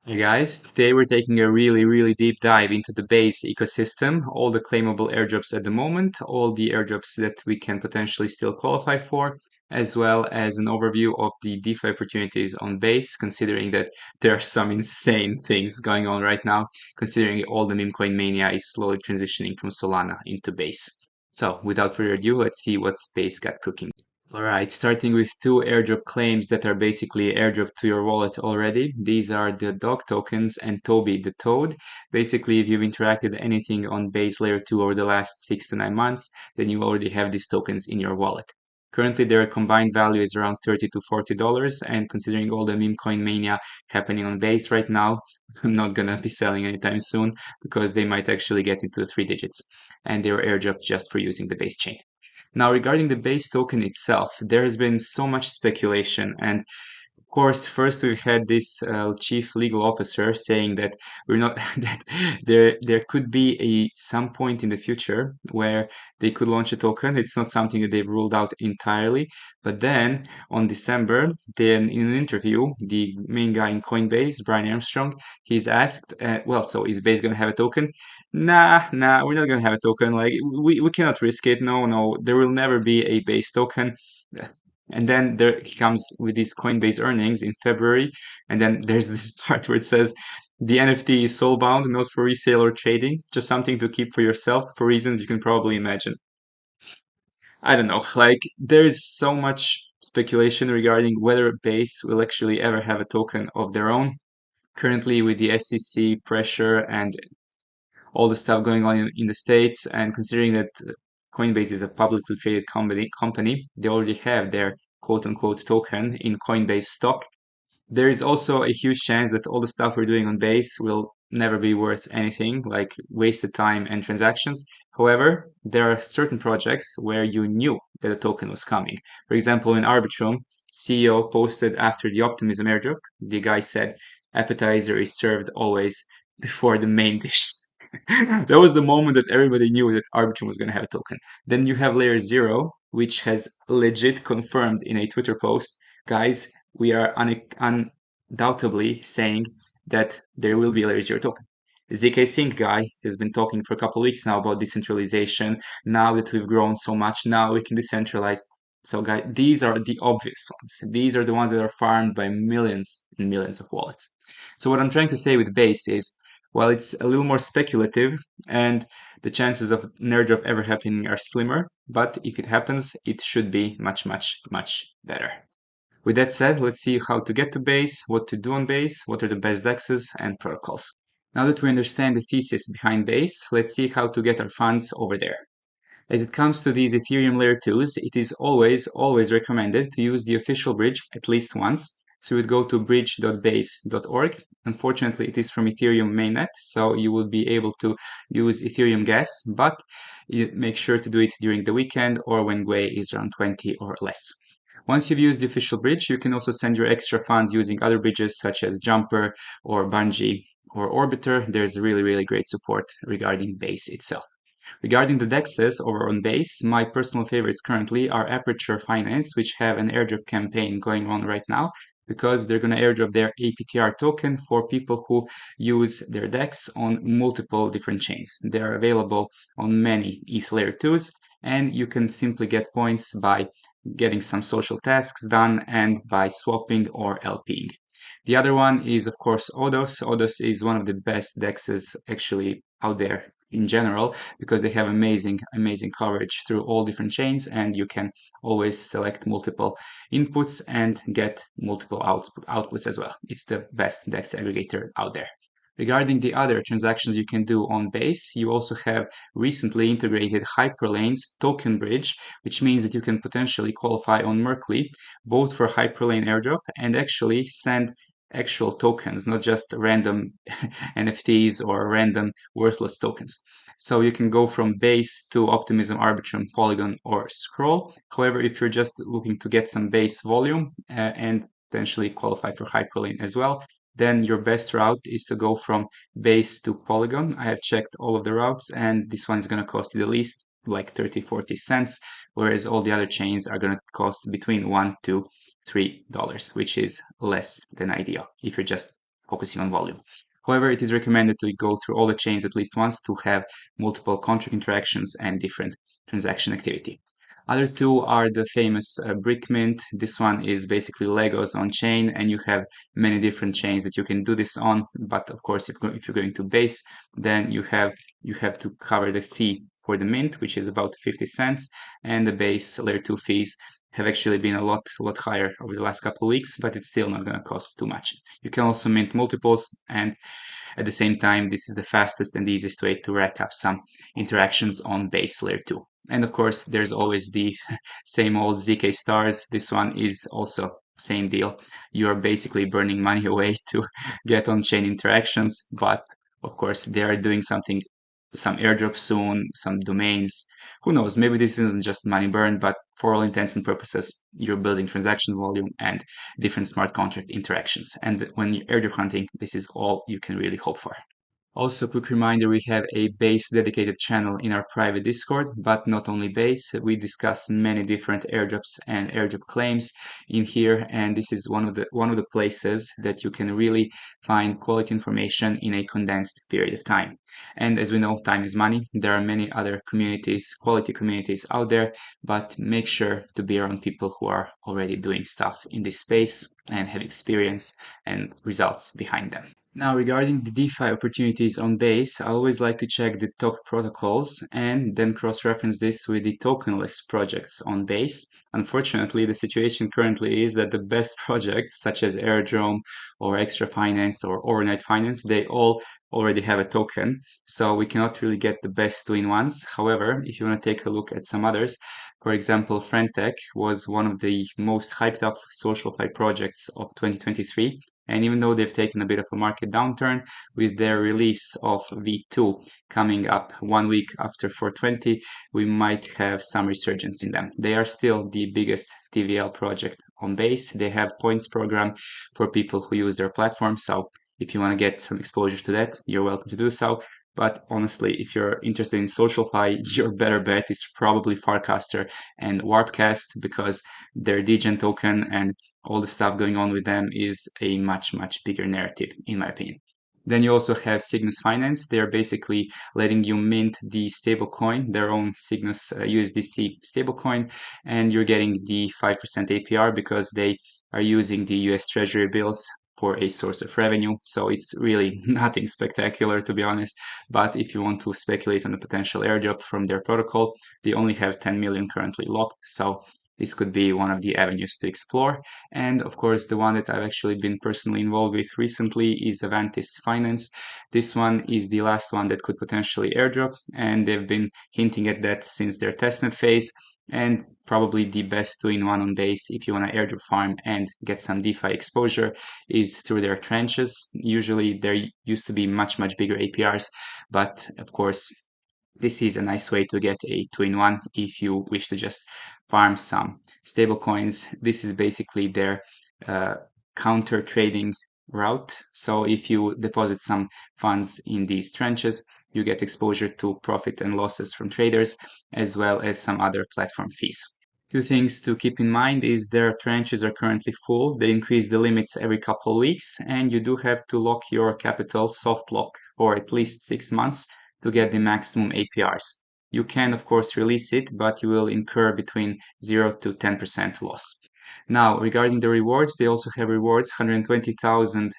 Hey guys, today we're taking a really deep dive into the Base ecosystem, all the claimable airdrops at the moment, all the airdrops that we can potentially still qualify for, as well as an overview of the DeFi opportunities on Base, considering that there are some insane things going on right now, considering all the meme coin mania is slowly transitioning from Solana into Base. So without further ado, let's see what Base got cooking. All right, starting with two airdrop claims that are basically airdrop to your wallet already. These are the dog tokens and Toby the toad. Basically, if you've interacted anything on base layer 2 over the last 6 to 9 months, then you already have these tokens in your wallet. Currently, their combined value is around $30 to $40, and considering all the meme coin mania happening on base right now, I'm not gonna be selling anytime soon because they might actually get into 3 digits, and they were airdropped just for using the base chain. Now, regarding the base token itself, there has been so much speculation. And of course, first we've had this chief legal officer saying that we're not that there could be some point in the future where they could launch a token. It's not something that they've ruled out entirely. But then on December, then in an interview, the main guy in Coinbase, Brian Armstrong, he's asked, well, so is Base gonna have a token? Nah, we're not gonna have a token. Like we cannot risk it. No, there will never be a Base token. And then there he comes with these Coinbase earnings in February, and then there's this part where it says the NFT is soul-bound, not for resale or trading, just something to keep for yourself for reasons you can probably imagine. I don't know, like there's so much speculation regarding whether Base will actually ever have a token of their own. Currently, with the SEC pressure and all the stuff going on in the States, and considering that Coinbase is a publicly traded company, they already have their quote unquote token in Coinbase stock. There is also a huge chance that all the stuff we're doing on Base will never be worth anything, like wasted time and transactions. However, there are certain projects where you knew that a token was coming. For example, in Arbitrum, CEO posted after the Optimism airdrop, the guy said, appetizer is served always before the main dish. That was the moment that everybody knew that Arbitrum was going to have a token. Then you have layer zero, which has legit confirmed in a Twitter post, guys, we are undoubtedly saying that there will be a layer zero token. The ZkSync guy has been talking for a couple of weeks now about decentralization. Now that we've grown so much, now we can decentralize. So, guys, these are the obvious ones. These are the ones that are farmed by millions and millions of wallets. So, what I'm trying to say with Base is, while it's a little more speculative and the chances of an airdrop ever happening are slimmer, but if it happens, it should be much better. With that said, let's see how to get to Base, what to do on Base, what are the best dexes and protocols. Now that we understand the thesis behind Base, let's see how to get our funds over there. As it comes to these Ethereum layer 2s, it is always recommended to use the official bridge at least once. So you would go to bridge.base.org. Unfortunately, it is from Ethereum mainnet, so you will be able to use Ethereum gas, but make sure to do it during the weekend or when Gwei is around 20 or less. Once you've used the official bridge, you can also send your extra funds using other bridges such as Jumper or Bungee or Orbiter. There's really great support regarding Base itself. Regarding the dexes over on Base, my personal favorites currently are Aperture Finance, which have an airdrop campaign going on right now because they're going to airdrop their APTR token for people who use their DEX on multiple different chains. They are available on many ETH Layer 2s, and you can simply get points by getting some social tasks done and by swapping or LPing. The other one is, of course, Odos. Odos is one of the best DEXs actually out there in general because they have amazing coverage through all different chains, and you can always select multiple inputs and get multiple outputs as well. It's the best DEX aggregator out there. Regarding the other transactions you can do on Base, you also have recently integrated Hyperlane's token bridge, which means that you can potentially qualify on Merkle both for Hyperlane airdrop and actually send actual tokens, not just random NFTs or random worthless tokens. So you can go from Base to Optimism, Arbitrum, Polygon, or Scroll. However, if you're just looking to get some base volume and potentially qualify for Hyperlane as well, then your best route is to go from Base to Polygon. I have checked all of the routes, and this one is going to cost you the least, like 30-40 cents, whereas all the other chains are going to cost between $1 to $3, which is less than ideal if you're just focusing on volume. However, it is recommended to go through all the chains at least once to have multiple contract interactions and different transaction activity. Other two are the famous brick mint. This one is basically Legos on chain, and you have many different chains that you can do this on. But of course, if you're going to Base, then you have to cover the fee for the mint, which is about 50 cents, and the Base layer 2 fees have actually been a lot higher over the last couple of weeks, but it's still not going to cost too much. You can also mint multiples, and at the same time, this is the fastest and easiest way to rack up some interactions on Base layer 2. And of course, there's always the same old ZK stars. This one is also same deal. You are basically burning money away to get on-chain interactions, but of course, they are doing something, some airdrops soon, some domains. Who knows? Maybe this isn't just money burn, but for all intents and purposes, you're building transaction volume and different smart contract interactions. And when you're airdrop hunting, this is all you can really hope for. Also, quick reminder, we have a Base dedicated channel in our private Discord, but not only Base. We discuss many different airdrops and airdrop claims in here, and this is one of the places that you can really find quality information in a condensed period of time. And as we know, time is money. There are many other communities, quality communities out there, but make sure to be around people who are already doing stuff in this space and have experience and results behind them. Now, regarding the DeFi opportunities on Base, I always like to check the top protocols and then cross-reference this with the tokenless projects on Base. Unfortunately, the situation currently is that the best projects, such as Aerodrome or ExtraFinance or Overnight Finance, they all already have a token, so we cannot really get the best two-in-ones. However, if you want to take a look at some others, for example, Friendtech was one of the most hyped up SocialFi projects of 2023. And even though they've taken a bit of a market downturn with their release of V2 coming up 1 week after 420, we might have some resurgence in them. They are still the biggest TVL project on Base. They have points program for people who use their platform. So if you want to get some exposure to that, you're welcome to do so. But honestly, if you're interested in SocialFi, your better bet is probably Farcaster and Warpcast, because their Degen token and all the stuff going on with them is a much bigger narrative, in my opinion. Then you also have Cygnus Finance. They're basically letting you mint the stablecoin, their own Cygnus USDC stablecoin, and you're getting the 5% APR because they are using the US Treasury bills for a source of revenue. So it's really nothing spectacular, to be honest. But if you want to speculate on a potential airdrop from their protocol, they only have 10 million currently locked. So this could be one of the avenues to explore. And of course, the one that I've actually been personally involved with recently is Avantis Finance. This one is the last one that could potentially airdrop, and they've been hinting at that since their testnet phase. And probably the best two-in-one on Base if you want to airdrop farm and get some DeFi exposure is through their tranches. Usually there used to be much bigger APRs, but of course this is a nice way to get a two-in-one if you wish to just farm some stable coins. This is basically their counter trading route. So if you deposit some funds in these tranches, you get exposure to profit and losses from traders, as well as some other platform fees. Two things to keep in mind is their tranches are currently full. They increase the limits every couple of weeks, and you do have to lock your capital, soft lock, for at least 6 months to get the maximum APRs. You can, of course, release it, but you will incur between 0 to 10% loss. Now, regarding the rewards, they also have rewards. 120,000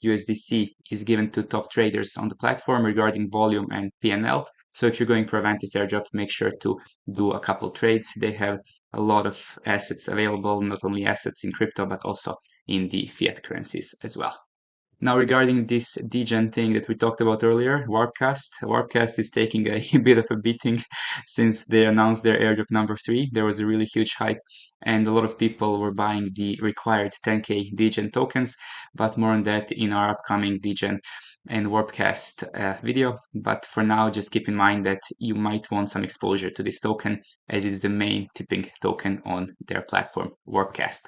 USDC is given to top traders on the platform regarding volume and PNL. So if you're going for Avantis airdrop, make sure to do a couple trades. They have a lot of assets available, not only assets in crypto, but also in the fiat currencies as well. Now, regarding this Degen thing that we talked about earlier, Warpcast is taking a bit of a beating since they announced their airdrop number 3. There was a really huge hype, and a lot of people were buying the required 10k Degen tokens, but more on that in our upcoming Degen and Warpcast video. But for now, just keep in mind that you might want some exposure to this token, as it's the main tipping token on their platform, Warpcast.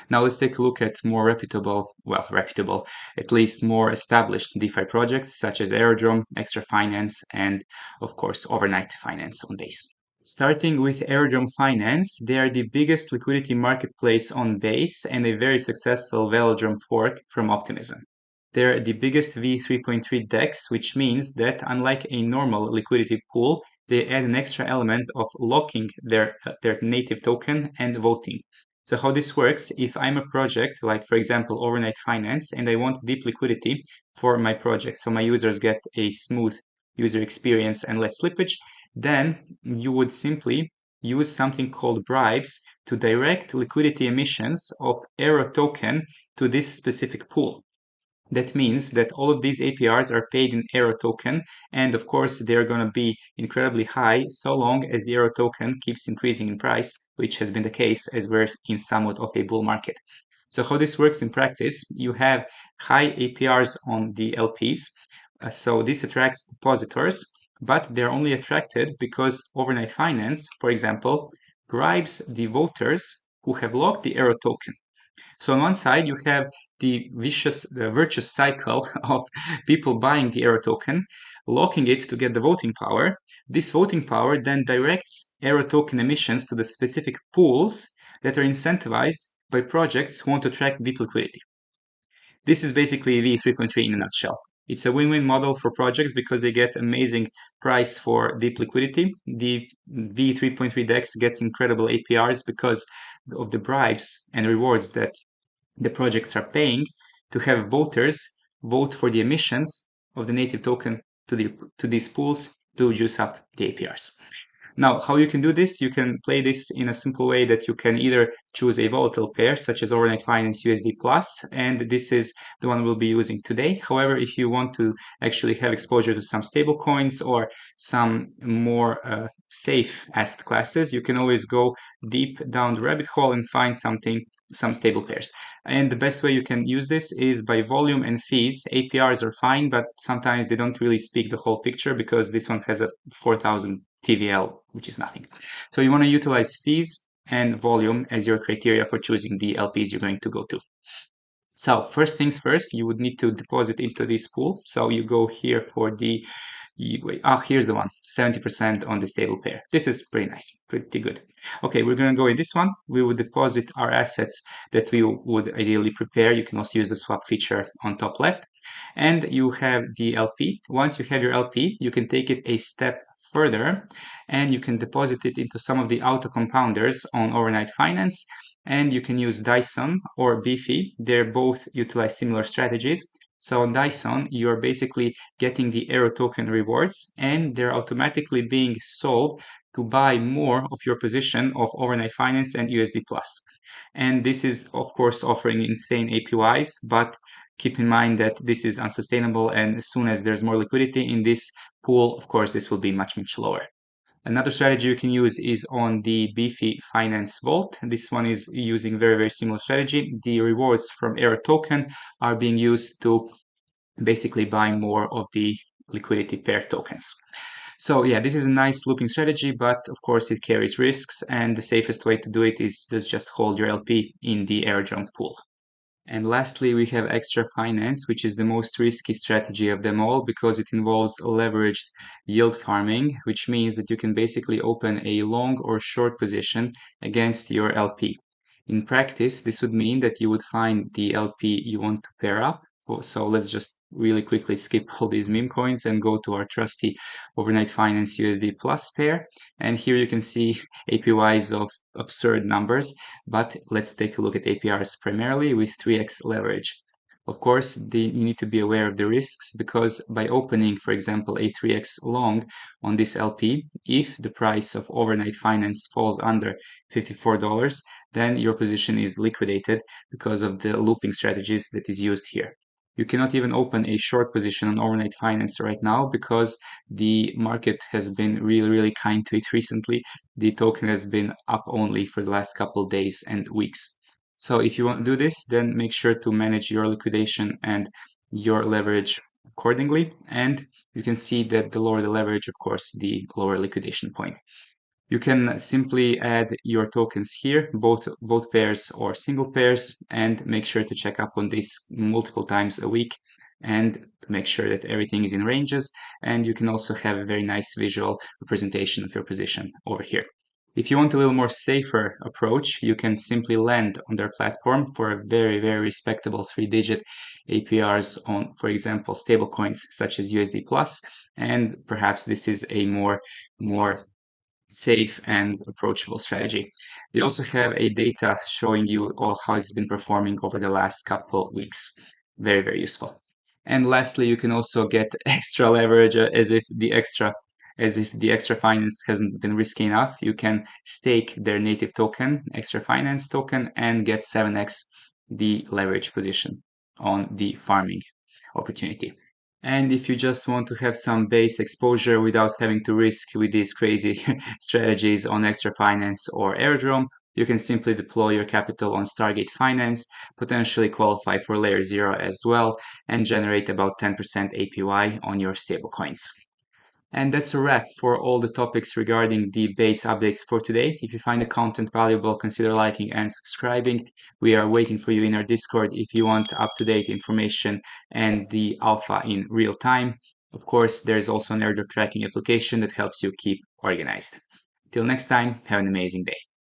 Now let's take a look at more reputable, at least more established DeFi projects such as Aerodrome, ExtraFinance, and of course Overnight Finance on Base. Starting with Aerodrome Finance, they are the biggest liquidity marketplace on Base and a very successful Velodrome fork from Optimism. They're the biggest v3.3 DEX, which means that unlike a normal liquidity pool, they add an extra element of locking their native token and voting. So how this works, if I'm a project, like for example, Overnight Finance, and I want deep liquidity for my project, so my users get a smooth user experience and less slippage, then you would simply use something called bribes to direct liquidity emissions of Aero token to this specific pool. That means that all of these APRs are paid in Aero token, and of course they're going to be incredibly high so long as the Aero token keeps increasing in price, which has been the case as we're in somewhat of a bull market. So how this works in practice, you have high APRs on the LPs, so this attracts depositors, but they're only attracted because Overnight Finance, for example, bribes the voters who have locked the Aero token. So on one side, you have the virtuous cycle of people buying the Aero token, locking it to get the voting power. This voting power then directs Aero token emissions to the specific pools that are incentivized by projects who want to attract deep liquidity. This is basically V3.3 in a nutshell. It's a win-win model for projects because they get amazing price for deep liquidity. The V3.3 DEX gets incredible APRs because of the bribes and rewards that the projects are paying to have voters vote for the emissions of the native token to these pools to juice up the APRs. Now, how you can do this? You can play this in a simple way that you can either choose a volatile pair, such as Overnight Finance USD Plus, and this is the one we'll be using today. However, if you want to actually have exposure to some stable coins or some more safe asset classes, you can always go deep down the rabbit hole and find some stable pairs. And the best way you can use this is by volume and fees. APRs are fine, but sometimes they don't really speak the whole picture because this one has a 4,000 TVL, which is nothing. So you want to utilize fees and volume as your criteria for choosing the LPs you're going to go to. So first things first, you would need to deposit into this pool. So you go here for the here's the one, 70% on the stable pair. This is pretty nice, pretty good. Okay, we're going to go in this one. We would deposit our assets that we would ideally prepare. You can also use the swap feature on top left. And you have the LP. Once you have your LP, you can take it a step further and you can deposit it into some of the auto compounders on Overnight Finance. And you can use Dyson or Beefy. They're both utilize similar strategies. So on Dyson, you're basically getting the Aero token rewards and they're automatically being sold to buy more of your position of Overnight Finance and USD Plus. And this is, of course, offering insane APYs, but keep in mind that this is unsustainable. And as soon as there's more liquidity in this pool, of course, this will be much, much lower. Another strategy you can use is on the Beefy Finance Vault. This one is using very, very similar strategy. The rewards from Aero token are being used to basically buy more of the liquidity pair tokens. So yeah, this is a nice looping strategy, but of course it carries risks, and the safest way to do it is to just hold your LP in the Aerodrome pool. And lastly, we have Extra Finance, which is the most risky strategy of them all because it involves leveraged yield farming, which means that you can basically open a long or short position against your LP. In practice, this would mean that you would find the LP you want to pair up. So let's just really quickly skip all these meme coins and go to our trusty Overnight Finance USD Plus pair. And here you can see APYs of absurd numbers, but let's take a look at APRs primarily with 3x leverage. Of course, you need to be aware of the risks because by opening, for example, a 3x long on this LP, if the price of Overnight Finance falls under $54, then your position is liquidated because of the looping strategies that is used here. You cannot even open a short position on Overnight Finance right now because the market has been really, really kind to it recently. The token has been up only for the last couple of days and weeks. So if you want to do this, then make sure to manage your liquidation and your leverage accordingly. And you can see that the lower the leverage, of course, the lower liquidation point. You can simply add your tokens here, both pairs or single pairs, and make sure to check up on this multiple times a week and to make sure that everything is in ranges. And you can also have a very nice visual representation of your position over here. If you want a little more safer approach, you can simply lend on their platform for a very, very respectable 3-digit APRs on, for example, stablecoins such as USD Plus, and perhaps this is a more safe and approachable strategy. They also have a data showing you all how it's been performing over the last couple weeks. Very, very useful. And lastly, you can also get extra leverage as if the extra finance hasn't been risky enough. You can stake their native token, extra finance token, and get 7x the leverage position on the farming opportunity. And if you just want to have some base exposure without having to risk with these crazy strategies on Extra Finance or Aerodrome, you can simply deploy your capital on Stargate Finance, potentially qualify for Layer 0 as well, and generate about 10% APY on your stablecoins. And that's a wrap for all the topics regarding the base updates for today. If you find the content valuable, consider liking and subscribing. We are waiting for you in our Discord if you want up-to-date information and the alpha in real time. Of course, there's also an airdrop tracking application that helps you keep organized. Till next time, have an amazing day.